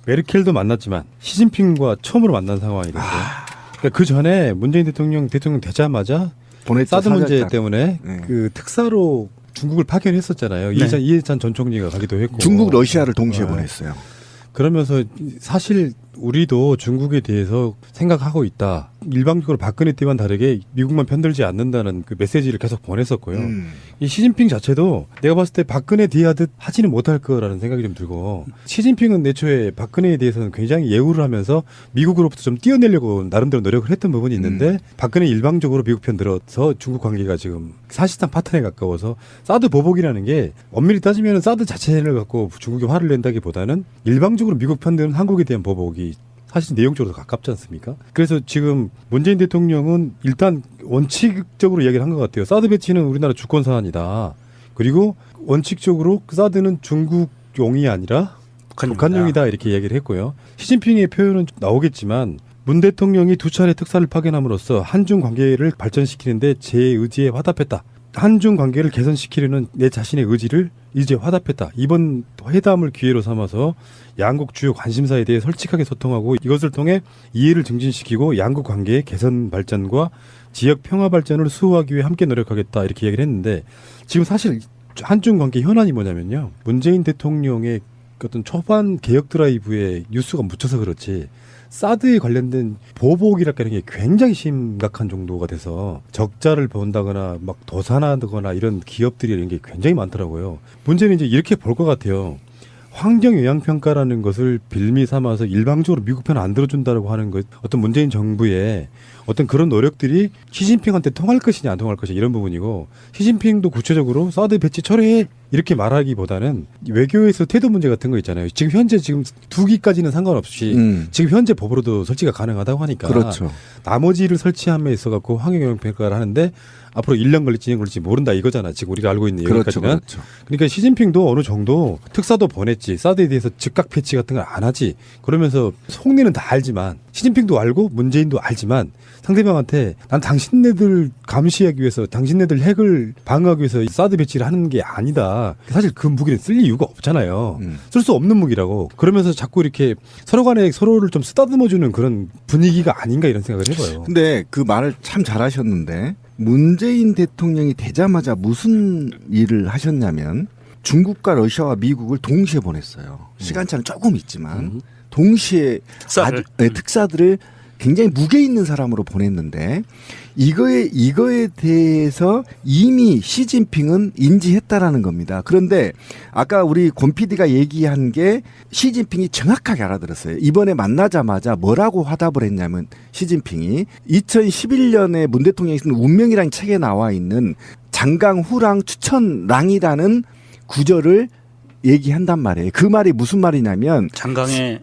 메르켈도 만났지만 시진핑과 처음으로 만난 상황이거든요. 그러니까 그 전에 문재인 대통령 되자마자 사드 문제 때문에 네. 그 특사로 중국을 파견했었잖아요. 네. 이해찬 전 총리가 가기도 했고. 중국, 러시아를 동시에 보냈어요. 그러면서 사실 우리도 중국에 대해서 생각하고 있다. 일방적으로 박근혜 때와는 다르게 미국만 편들지 않는다는 그 메시지를 계속 보냈었고요. 이 시진핑 자체도 내가 봤을 때 박근혜 대하듯 하지는 못할 거라는 생각이 좀 들고, 시진핑은 애초에 박근혜에 대해서는 굉장히 예우를 하면서 미국으로부터 좀 띄어내려고 나름대로 노력을 했던 부분이 있는데 박근혜 일방적으로 미국 편 들어서 중국 관계가 지금 사실상 파탄에 가까워서 사드 보복이라는 게 엄밀히 따지면 사드 자체를 갖고 중국이 화를 낸다기보다는 일방적으로 미국 편 드는 한국에 대한 보복이 사실 내용적으로 가깝지 않습니까? 그래서 지금 문재인 대통령은 일단 원칙적으로 이야기를 한 것 같아요. 사드 배치는 우리나라 주권 사안이다. 그리고 원칙적으로 사드는 중국용이 아니라 북한용이다 이렇게 이야기를 했고요. 시진핑의 표현은 나오겠지만 문 대통령이 두 차례 특사를 파견함으로써 한중 관계를 발전시키는데 제 의지에 화답했다. 한중 관계를 개선시키려는 내 자신의 의지를 이제 화답했다. 이번 회담을 기회로 삼아서 양국 주요 관심사에 대해 솔직하게 소통하고 이것을 통해 이해를 증진시키고 양국 관계의 개선 발전과 지역 평화 발전을 수호하기 위해 함께 노력하겠다 이렇게 얘기를 했는데, 지금 사실 한중 관계 현안이 뭐냐면요. 문재인 대통령의 어떤 초반 개혁 드라이브에 뉴스가 묻혀서 그렇지 사드에 관련된 보복이랄까 이런 게 굉장히 심각한 정도가 돼서 적자를 본다거나 막 도산하거나 이런 기업들이 이런 게 굉장히 많더라고요. 문제는 이제 이렇게 볼 것 같아요. 환경 영향 평가라는 것을 빌미 삼아서 일방적으로 미국 편 안 들어준다라고 하는 것, 어떤 문재인 정부의 어떤 그런 노력들이 시진핑한테 통할 것이냐 안 통할 것이냐 이런 부분이고, 시진핑도 구체적으로 사드 배치 철회해 이렇게 말하기보다는 외교에서 태도 문제 같은 거 있잖아요. 지금 현재 지금 2기까지는 상관없이 지금 현재 법으로도 설치가 가능하다고 하니까 그렇죠. 나머지를 설치함에 있어 갖고 환경 영향 평가를 하는데 앞으로 1년 걸릴지 2년 걸릴지 모른다 이거잖아. 지금 우리가 알고 있는 여기까지는. 그렇죠. 그러니까 시진핑도 어느 정도 특사도 보냈지, 사드에 대해서 즉각 배치 같은 걸 안 하지. 그러면서 속내는 다 알지만, 시진핑도 알고 문재인도 알지만 상대방한테 난 당신네들 감시하기 위해서, 당신네들 핵을 방어하기 위해서 사드 배치를 하는 게 아니다. 사실 그 무기는 쓸 이유가 없잖아요. 쓸 수 없는 무기라고. 그러면서 자꾸 이렇게 서로 간에 서로를 좀 쓰다듬어주는 그런 분위기가 아닌가 이런 생각을 해봐요. 근데 그 말을 참 잘하셨는데, 문재인 대통령이 되자마자 무슨 일을 하셨냐면 중국과 러시아와 미국을 동시에 보냈어요. 시간차는 조금 있지만 동시에 특사들을 굉장히 무게 있는 사람으로 보냈는데, 이거에 대해서 이미 시진핑은 인지했다라는 겁니다. 그런데 아까 우리 권 PD가 얘기한 게 시진핑이 정확하게 알아들었어요. 이번에 만나자마자 뭐라고 화답을 했냐면, 시진핑이 2011년에 문 대통령이 쓴 운명이라는 책에 나와 있는 장강후랑 추천랑이라는 구절을 얘기한단 말이에요. 그 말이 무슨 말이냐면, 장강의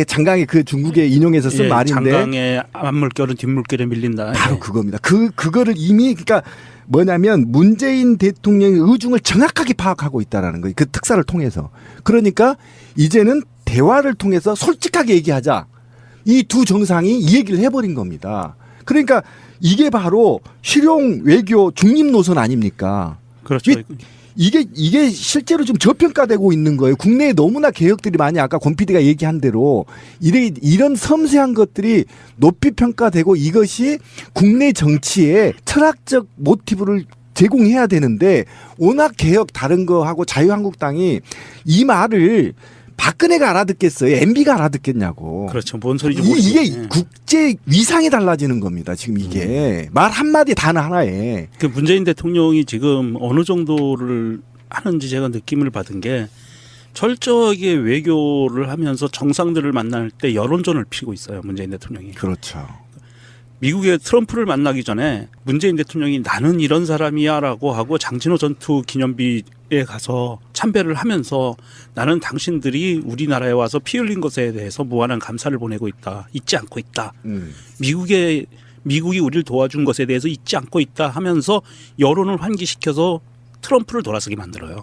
장강이 그 중국에 인용해서 쓴 말인데, 장강의 앞물결은 뒷물결에 밀린다. 바로 그겁니다. 그거를 이미, 그러니까 뭐냐면 문재인 대통령의 의중을 정확하게 파악하고 있다라는 거예요. 그 특사를 통해서. 그러니까 이제는 대화를 통해서 솔직하게 얘기하자. 이 두 정상이 이 얘기를 해버린 겁니다. 그러니까 이게 바로 실용 외교 중립 노선 아닙니까? 그렇죠. 이게 실제로 좀 저평가되고 있는 거예요. 국내에 너무나 개혁들이 많이, 아까 권 PD가 얘기한 대로 이런 섬세한 것들이 높이 평가되고 이것이 국내 정치에 철학적 모티브를 제공해야 되는데, 워낙 개혁 다른 거하고 자유한국당이 이 말을 박근혜가 알아듣겠어요? MB가 알아듣겠냐고. 그렇죠. 뭔 소리지 이게 국제 위상이 달라지는 겁니다. 지금 이게 말 한마디 단어 하나에. 그 문재인 대통령이 지금 어느 정도를 하는지 제가 느낌을 받은 게, 철저하게 외교를 하면서 정상들을 만날 때 여론전을 피고 있어요. 문재인 대통령이. 그렇죠. 미국의 트럼프를 만나기 전에 문재인 대통령이 나는 이런 사람이야라고 하고 장진호 전투 기념비에 가서 참배를 하면서 나는 당신들이 우리나라에 와서 피 흘린 것에 대해서 무한한 감사를 보내고 있다. 잊지 않고 있다. 미국이 우리를 도와준 것에 대해서 잊지 않고 있다 하면서 여론을 환기시켜서 트럼프를 돌아서게 만들어요.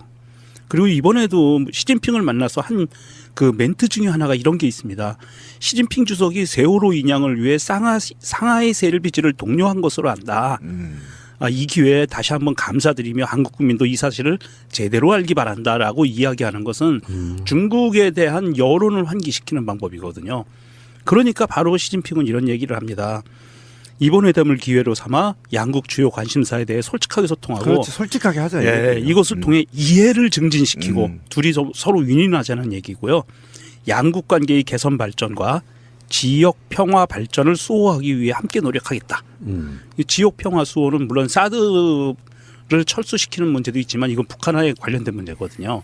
그리고 이번에도 시진핑을 만나서 한 그 멘트 중에 하나가 이런 게 있습니다. 시진핑 주석이 세월호 인양을 위해 상하이 셀비지를 독려한 것으로 안다. 이 기회에 다시 한번 감사드리며 한국 국민도 이 사실을 제대로 알기 바란다라고 이야기하는 것은 중국에 대한 여론을 환기시키는 방법이거든요. 그러니까 바로 시진핑은 이런 얘기를 합니다. 이번 회담을 기회로 삼아 양국 주요 관심사에 대해 솔직하게 소통하고 그렇지, 솔직하게 하자. 예, 이것을 통해 이해를 증진시키고 둘이 서로 윈윈하자는 얘기고요. 양국 관계의 개선 발전과 지역 평화 발전을 수호하기 위해 함께 노력하겠다. 이 지역 평화 수호는 물론 사드를 철수시키는 문제도 있지만 이건 북한에 관련된 문제거든요.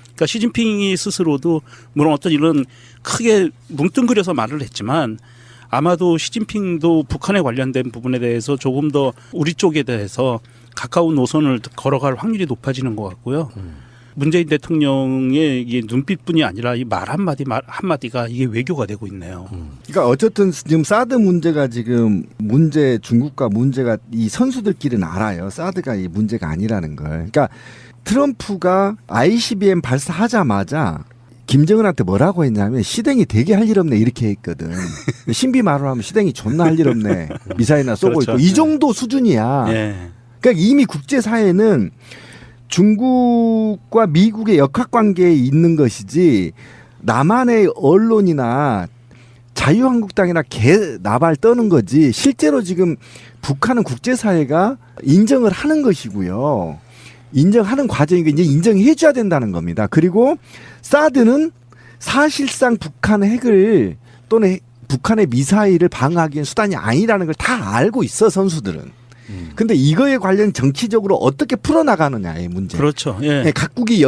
그러니까 시진핑이 스스로도 물론 어떤 이런 크게 뭉뚱그려서 말을 했지만 아마도 시진핑도 북한에 관련된 부분에 대해서 조금 더 우리 쪽에 대해서 가까운 노선을 걸어갈 확률이 높아지는 것 같고요. 문재인 대통령의 이게 눈빛뿐이 아니라 이 말 한마디가 이게 외교가 되고 있네요. 그러니까 어쨌든 지금 사드 문제가 지금 중국과 문제가 이 선수들끼리는 알아요. 사드가 이 문제가 아니라는 걸. 그러니까 트럼프가 ICBM 발사하자마자 김정은한테 뭐라고 했냐면 시댕이 되게 할 일 없네 이렇게 했거든. 신비 말로 하면 시댕이 존나 할 일 없네. 미사일이나 쏘고 그렇죠. 있고 이 정도 수준이야. 예. 그러니까 이미 국제사회는 중국과 미국의 역학관계에 있는 것이지 남한의 언론이나 자유한국당이나 개 나발 떠는 거지 실제로 지금 북한은 국제사회가 인정을 하는 것이고요. 인정하는 과정이고 이제 인정해 줘야 된다는 겁니다. 그리고 사드는 사실상 북한 핵을 또는 북한의 미사일을 방어하기엔 수단이 아니라는 걸 다 알고 있어 선수들은. 근데 이거에 관련 정치적으로 어떻게 풀어나가느냐의 문제. 그렇죠. 예. 네, 각국이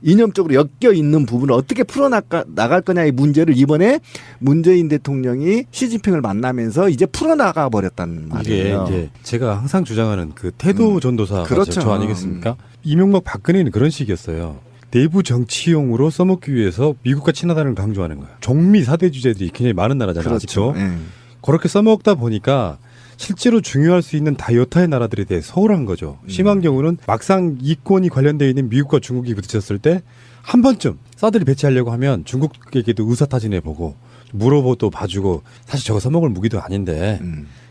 이념적으로 엮여 있는 부분을 어떻게 풀어나갈 거냐의 문제를 이번에 문재인 대통령이 시진핑을 만나면서 이제 풀어나가 버렸다는 말이에요. 이게 이제 제가 항상 주장하는 그 태도 전도사가 그렇죠. 저 아니겠습니까? 이명박 박근혜는 그런 식이었어요. 내부 정치용으로 써먹기 위해서 미국과 친하다는 걸 강조하는 거예요. 정미 사대 주제들이 굉장히 많은 나라잖아요. 그렇죠. 아직도. 예. 그렇게 써먹다 보니까 실제로 중요할 수 있는 다이어타의 나라들에 대해 소홀한 거죠. 심한 경우는 막상 이권이 관련되어 있는 미국과 중국이 부딪혔을 때 한 번쯤 사드를 배치하려고 하면 중국에게도 의사타진해보고 물어보도 봐주고 사실 저거 써먹을 무기도 아닌데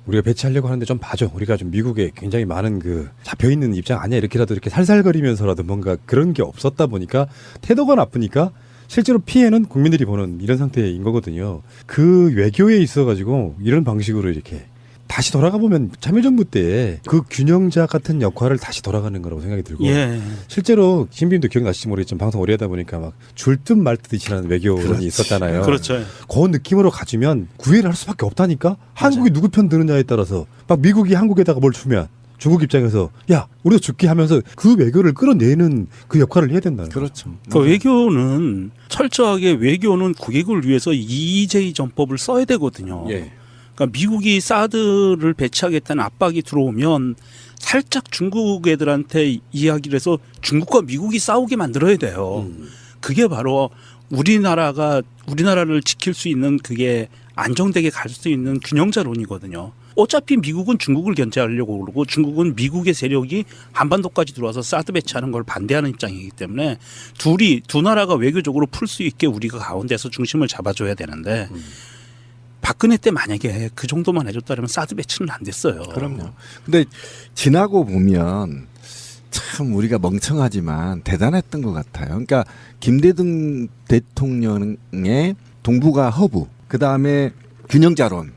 우리가 배치하려고 하는데 좀 봐줘. 우리가 좀 미국에 굉장히 많은 그 잡혀있는 입장 아니야. 이렇게라도 이렇게 살살거리면서라도 뭔가 그런 게 없었다 보니까 태도가 나쁘니까 실제로 피해는 국민들이 보는 이런 상태인 거거든요. 그 외교에 있어가지고 이런 방식으로 이렇게 다시 돌아가 보면 참여정부 때 그 균형자 같은 역할을 다시 돌아가는 거라고 생각이 들고 예. 실제로 신비님도 기억나실지 모르겠지만 방송 오래 하다 보니까 막 줄 듯 말 듯이 지나는 외교론이 있었잖아요. 그렇죠. 그 느낌으로 가지면 구애를 할 수밖에 없다니까. 한국이 누구 편 드느냐에 따라서 막 미국이 한국에다가 뭘 주면 중국 입장에서 야 우리도 줄게 하면서 그 외교를 끌어내는 그 역할을 해야 된다는 거죠. 그렇죠. 그 외교는 철저하게 외교는 국익을 위해서 EJ 전법을 써야 되거든요. 예. 그러니까 미국이 사드를 배치하겠다는 압박이 들어오면 살짝 중국 애들한테 이야기를 해서 중국과 미국이 싸우게 만들어야 돼요. 그게 바로 우리나라를 지킬 수 있는 그게 안정되게 갈 수 있는 균형자론이거든요. 어차피 미국은 중국을 견제하려고 그러고 중국은 미국의 세력이 한반도까지 들어와서 사드 배치하는 걸 반대하는 입장이기 때문에 두 나라가 외교적으로 풀 수 있게 우리가 가운데서 중심을 잡아줘야 되는데 박근혜 때 만약에 그 정도만 해줬다면 사드 배치는 안 됐어요. 그럼요. 근데 지나고 보면 참 우리가 멍청하지만 대단했던 것 같아요. 그러니까 김대중 대통령의 동북아 허브, 그 다음에 균형자론,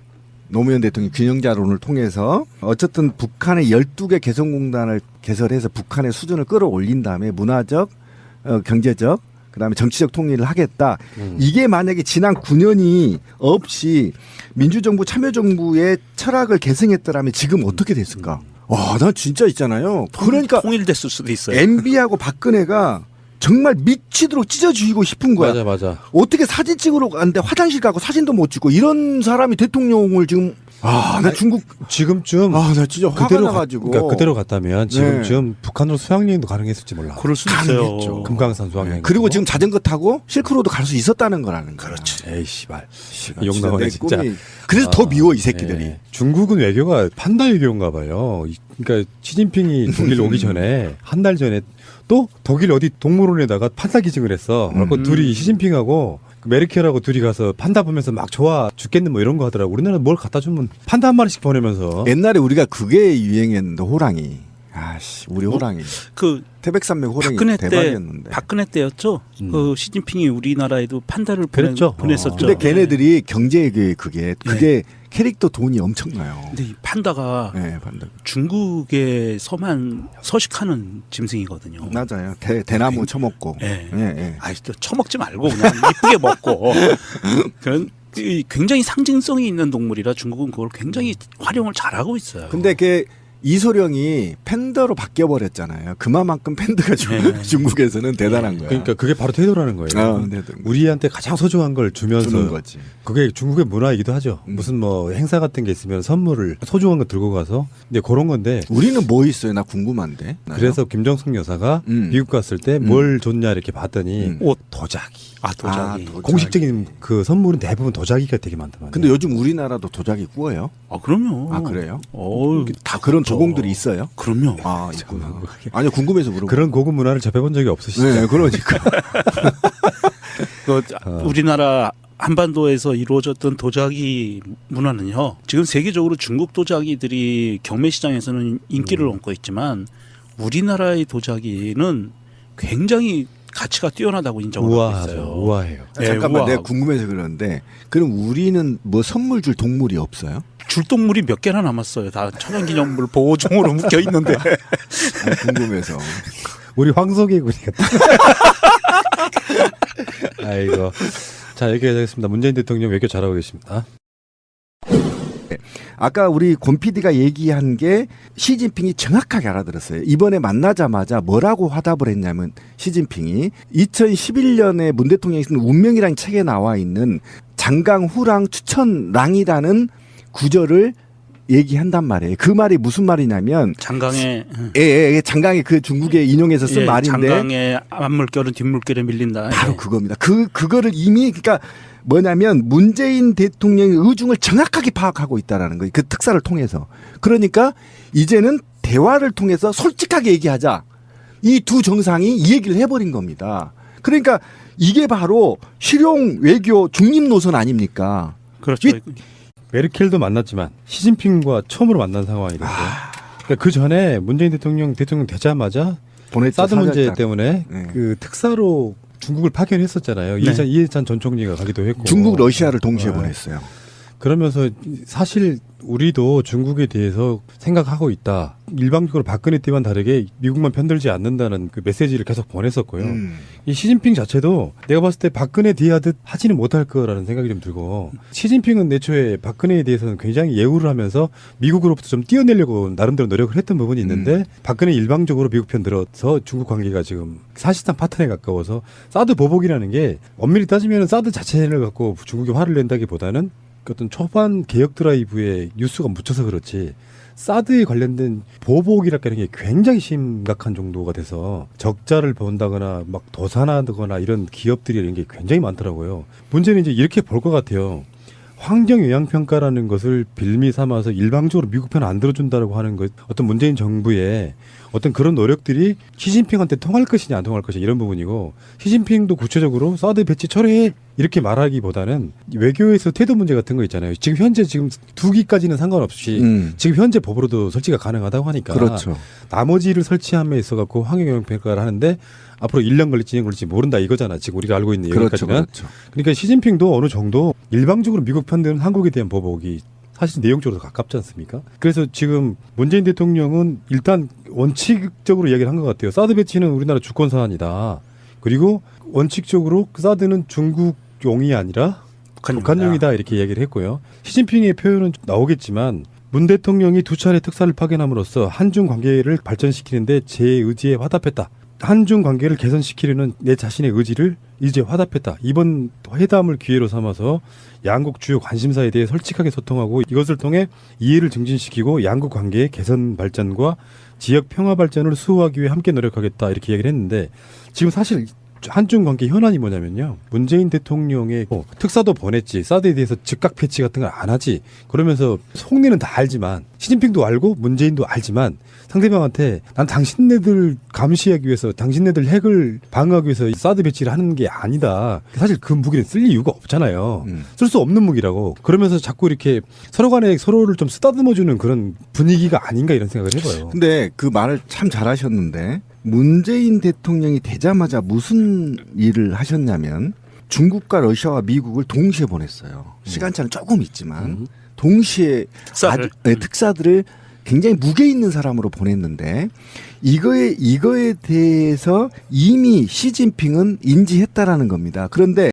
노무현 대통령이 균형자론을 통해서 어쨌든 북한의 12개 개성공단을 개설해서 북한의 수준을 끌어올린 다음에 문화적, 경제적, 그다음에 정치적 통일을 하겠다. 이게 만약에 지난 9년이 없이 민주정부 참여정부의 철학을 계승했더라면 지금 어떻게 됐을까? 와, 나 진짜 있잖아요. 그러니까 통일됐을 수도 있어요. MB하고 박근혜가 정말 미치도록 찢어주고 싶은 거야. 맞아. 어떻게 사진 찍으러 갔는데 화장실 가고 사진도 못 찍고 이런 사람이 대통령을 지금 나 중국 지금쯤 나 진짜 화가 나가지고 그러니까 그대로 갔다면 지금쯤 북한으로 수학여행도 가능했을지 몰라. 그럴 수도 가능했죠. 있어요. 금강산 수학여행. 그리고 지금 자전거 타고 실크로드 갈 수 있었다는 거라는 거야. 그렇지. 에이 씨발. 진짜 욕 나오네 내 진짜. 꿈이. 그래서 더 미워 이 새끼들이. 예. 중국은 외교가 판다 외교인가 봐요. 그러니까 시진핑이 독일 오기 전에 한 달 전에 또 독일 어디 동물원에다가 판사 기증을 했어. 그래서 둘이 시진핑하고 메르켈하고 둘이 가서 판다 보면서 막 좋아 죽겠는 뭐 이런 거 하더라고. 우리나라는 뭘 갖다 주면 판다 한 마리씩 보내면서. 옛날에 우리가 그게 유행했는데 호랑이. 아씨 우리 뭐? 호랑이. 그 태백산맥 호랑이 박근혜 때 대박이었는데. 박근혜 때였죠. 그 시진핑이 우리나라에도 판다를 그랬죠. 보냈었죠. 근데 걔네들이 경제계 그게 캐릭터 돈이 엄청나요. 근데 이 판다가 네, 반대. 중국에서만 서식하는 짐승이거든요. 맞아요. 대나무 처먹고. 예. 예, 예. 아이 또 처먹지 말고 그냥 이쁘게 먹고 그런 굉장히 상징성이 있는 동물이라 중국은 그걸 굉장히 활용을 잘하고 있어요. 근데 걔 이소룡이 팬더로 바뀌어 버렸잖아요. 그만큼 팬드가 네. 중국에서는 대단한 거야. 그러니까 그게 바로 태도라는 거예요. 태도. 우리한테 가장 소중한 걸 주면서 주는 거지. 그게 중국의 문화이기도 하죠. 무슨 뭐 행사 같은 게 있으면 선물을 소중한 거 들고 가서 근데 그런 건데 우리는 뭐 있어요? 나 궁금한데. 그래서 김정숙 여사가 미국 갔을 때 뭘 줬냐 이렇게 봤더니 옷 도자기. 도자기. 도자기. 공식적인 그 선물은 대부분 도자기가 되게 많단 말이에요. 근데 요즘 우리나라도 도자기 구워요? 그럼요. 아 그래요? 다 그런 그렇죠. 도공들이 있어요? 그럼요. 아 있구나. 아니요 궁금해서 물어보. 그런 고급 문화를 접해본 적이 없으시죠? 네, 그러니까. 우리나라 한반도에서 이루어졌던 도자기 문화는요. 지금 세계적으로 중국 도자기들이 경매 시장에서는 인기를 얻고 있지만 우리나라의 도자기는 굉장히 가치가 뛰어나다고 인정을 하고 있어요. 우아해요. 네, 잠깐만 내가 우아하고. 궁금해서 그러는데 그럼 우리는 뭐 선물 줄 동물이 없어요? 줄동물이 몇 개나 남았어요. 다 천연기념물 보호종으로 묶여 있는데. 궁금해서. 우리 황소개구리 같다. 아이고. 자, 여기까지하겠습니다. 문재인 대통령 외교 잘하고 계십니다. 아까 우리 권 PD가 얘기한 게 시진핑이 정확하게 알아들었어요. 이번에 만나자마자 뭐라고 화답을 했냐면 시진핑이 2011년에 문 대통령이 쓴 운명이라는 책에 나와 있는 장강후랑 추천랑이라는 구절을 얘기한단 말이에요. 그 말이 무슨 말이냐면 장강에 장강이 그 중국에 인용해서 쓴 말인데 장강의 앞물결은 뒷물결에 밀린다. 바로 그겁니다. 그거를 이미 그러니까 뭐냐면 문재인 대통령의 의중을 정확하게 파악하고 있다라는 거예요. 그 특사를 통해서. 그러니까 이제는 대화를 통해서 솔직하게 얘기하자. 이 두 정상이 이 얘기를 해버린 겁니다. 그러니까 이게 바로 실용 외교 중립 노선 아닙니까? 그렇죠. 메르켈도 만났지만 시진핑과 처음으로 만난 상황이거든요. 그러니까 그 전에 문재인 대통령 되자마자 사드 문제 때문에 네. 그 특사로 중국을 파견했었잖아요. 네. 이해찬 전 총리가 가기도 했고. 중국 러시아를 동시에 보냈어요. 그러면서 사실 우리도 중국에 대해서 생각하고 있다. 일방적으로 박근혜 때와는 다르게 미국만 편들지 않는다는 그 메시지를 계속 보냈었고요. 이 시진핑 자체도 내가 봤을 때 박근혜 뒤하듯 하지는 못할 거라는 생각이 좀 들고 시진핑은 애초에 박근혜에 대해서는 굉장히 예우를 하면서 미국으로부터 좀 띄어내려고 나름대로 노력을 했던 부분이 있는데 박근혜 일방적으로 미국 편 들어서 중국 관계가 지금 사실상 파탄에 가까워서 사드 보복이라는 게 엄밀히 따지면 사드 자체를 갖고 중국이 화를 낸다기보다는 어떤 초반 개혁 드라이브에 뉴스가 묻혀서 그렇지 사드에 관련된 보복이랄까 이런 게 굉장히 심각한 정도가 돼서 적자를 본다거나 막 도산하거나 이런 기업들이 이런 게 굉장히 많더라고요. 문제는 이제 이렇게 볼 것 같아요. 환경 영향 평가라는 것을 빌미 삼아서 일방적으로 미국 편 안 들어준다라고 하는 것, 어떤 문재인 정부의 어떤 그런 노력들이 시진핑한테 통할 것이냐 안 통할 것이냐 이런 부분이고 시진핑도 구체적으로 사드 배치 철회해 이렇게 말하기보다는 외교에서 태도 문제 같은 거 있잖아요. 지금 현재 지금 2기까지는 상관없이 지금 현재 법으로도 설치가 가능하다고 하니까 그렇죠. 나머지를 설치함에 있어 갖고 환경 영향 평가를 하는데 앞으로 1년 걸릴지 2년 걸릴지 모른다 이거잖아. 지금 우리가 알고 있는 여기까지는. 그렇죠. 그러니까 시진핑도 어느 정도 일방적으로 미국 편드는 한국에 대한 보복이 사실 내용적으로 가깝지 않습니까? 그래서 지금 문재인 대통령은 일단 원칙적으로 이야기를 한 것 같아요. 사드 배치는 우리나라 주권 사안이다. 그리고 원칙적으로 사드는 중국용이 아니라 북한용이다 이렇게 이야기를 했고요. 시진핑의 표현은 나오겠지만 문 대통령이 2차례 특사를 파견함으로써 한중 관계를 발전시키는데 제 의지에 화답했다. 한중 관계를 개선시키려는 내 자신의 의지를 이제 화답했다. 이번 회담을 기회로 삼아서 양국 주요 관심사에 대해 솔직하게 소통하고 이것을 통해 이해를 증진시키고 양국 관계의 개선 발전과 지역 평화 발전을 수호하기 위해 함께 노력하겠다 이렇게 얘기를 했는데 지금 사실 한중 관계 현안이 뭐냐면요. 문재인 대통령의 특사도 보냈지, 사드에 대해서 즉각 배치 같은 걸 안 하지. 그러면서 속내는 다 알지만 시진핑도 알고 문재인도 알지만 상대방한테 난 당신네들 감시하기 위해서, 당신네들 핵을 방어하기 위해서 사드 배치를 하는 게 아니다. 사실 그 무기는 쓸 이유가 없잖아요. 쓸 수 없는 무기라고. 그러면서 자꾸 이렇게 서로 간에 서로를 좀 쓰다듬어주는 그런 분위기가 아닌가 이런 생각을 해봐요. 근데 그 말을 참 잘하셨는데 문재인 대통령이 되자마자 무슨 일을 하셨냐면 중국과 러시아와 미국을 동시에 보냈어요. 시간차는 조금 있지만 동시에 특사를. 특사들을 굉장히 무게 있는 사람으로 보냈는데 이거에 대해서 이미 시진핑은 인지했다라는 겁니다. 그런데